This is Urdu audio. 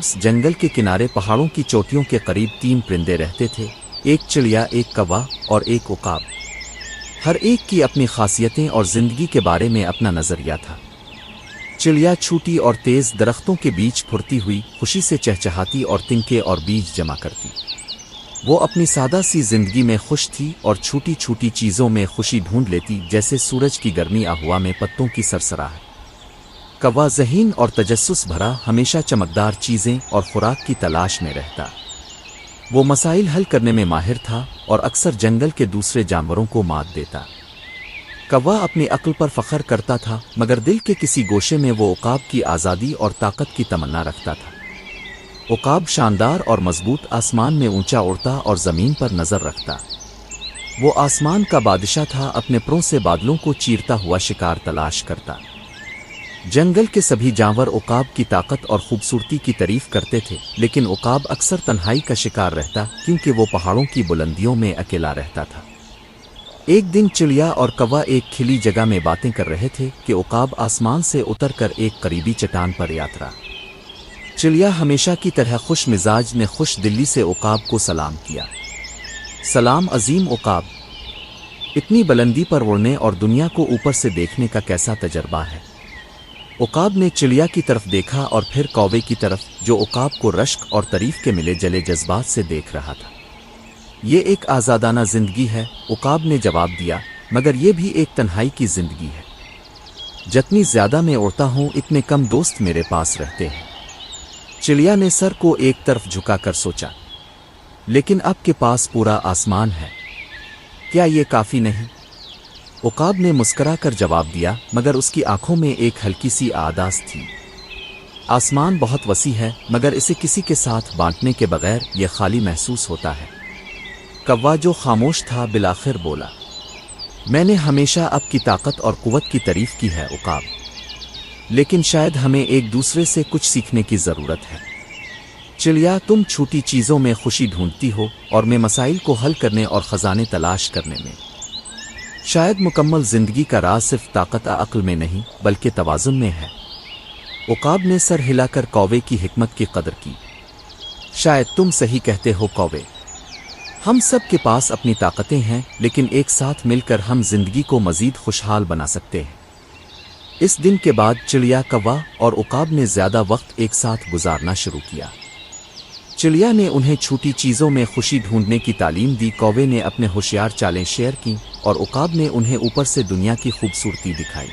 اس جنگل کے کنارے پہاڑوں کی چوٹیوں کے قریب 3 پرندے رہتے تھے، ایک چڑیا، ایک کوا اور ایک عقاب۔ ہر ایک کی اپنی خاصیتیں اور زندگی کے بارے میں اپنا نظریہ تھا۔ چڑیا چھوٹی اور تیز درختوں کے بیچ پھرتی ہوئی خوشی سے چہچہاتی اور تنکے اور بیج جمع کرتی۔ وہ اپنی سادہ سی زندگی میں خوش تھی اور چھوٹی چھوٹی چیزوں میں خوشی ڈھونڈ لیتی، جیسے سورج کی گرمی، ہوا میں پتوں کی سرسراہٹ۔ کوا ذہین اور تجسس بھرا، ہمیشہ چمکدار چیزیں اور خوراک کی تلاش میں رہتا۔ وہ مسائل حل کرنے میں ماہر تھا اور اکثر جنگل کے دوسرے جانوروں کو مات دیتا۔ کوا اپنی عقل پر فخر کرتا تھا، مگر دل کے کسی گوشے میں وہ عقاب کی آزادی اور طاقت کی تمنا رکھتا تھا۔ عقاب شاندار اور مضبوط، آسمان میں اونچا اڑتا اور زمین پر نظر رکھتا۔ وہ آسمان کا بادشاہ تھا، اپنے پروں سے بادلوں کو چیرتا ہوا شکار تلاش کرتا۔ جنگل کے سبھی جانور عقاب کی طاقت اور خوبصورتی کی تعریف کرتے تھے، لیکن عقاب اکثر تنہائی کا شکار رہتا، کیونکہ وہ پہاڑوں کی بلندیوں میں اکیلا رہتا تھا۔ ایک دن چڑیا اور کوا ایک کھلی جگہ میں باتیں کر رہے تھے کہ عقاب آسمان سے اتر کر ایک قریبی چٹان پر اترا۔ چڑیا ہمیشہ کی طرح خوش مزاج نے خوش دلی سے عقاب کو سلام کیا۔ سلام عظیم عقاب، اتنی بلندی پر اڑنے اور دنیا کو اوپر سے دیکھنے کا کیسا تجربہ ہے؟ عقاب نے چڑیا کی طرف دیکھا اور پھر کوے کی طرف، جو عقاب کو رشک اور تعریف کے ملے جلے جذبات سے دیکھ رہا تھا۔ یہ ایک آزادانہ زندگی ہے، عقاب نے جواب دیا، مگر یہ بھی ایک تنہائی کی زندگی ہے۔ جتنی زیادہ میں اڑتا ہوں اتنے کم دوست میرے پاس رہتے ہیں۔ چڑیا نے سر کو ایک طرف جھکا کر سوچا، لیکن اب کے پاس پورا آسمان ہے، کیا یہ کافی نہیں؟ عقاب نے مسکرا کر جواب دیا، مگر اس کی آنکھوں میں ایک ہلکی سی آداس تھی۔ آسمان بہت وسیع ہے، مگر اسے کسی کے ساتھ بانٹنے کے بغیر یہ خالی محسوس ہوتا ہے۔ کوا، جو خاموش تھا، بالآخر بولا، میں نے ہمیشہ اب کی طاقت اور قوت کی تعریف کی ہے عقاب، لیکن شاید ہمیں ایک دوسرے سے کچھ سیکھنے کی ضرورت ہے۔ چڑیا، تم چھوٹی چیزوں میں خوشی ڈھونڈتی ہو اور میں مسائل کو حل کرنے اور خزانے تلاش کرنے میں۔ شاید مکمل زندگی کا راز صرف طاقت عقل میں نہیں بلکہ توازن میں ہے۔ عقاب نے سر ہلا کر کوے کی حکمت کی قدر کی۔ شاید تم صحیح کہتے ہو کوے، ہم سب کے پاس اپنی طاقتیں ہیں، لیکن ایک ساتھ مل کر ہم زندگی کو مزید خوشحال بنا سکتے ہیں۔ اس دن کے بعد چڑیا، کوا اور عقاب نے زیادہ وقت ایک ساتھ گزارنا شروع کیا۔ چڑیا نے انہیں چھوٹی چیزوں میں خوشی ڈھونڈنے کی تعلیم دی، کوے نے اپنے ہوشیار چالیں شیئر کیں اور عقاب نے انہیں اوپر سے دنیا کی خوبصورتی دکھائی۔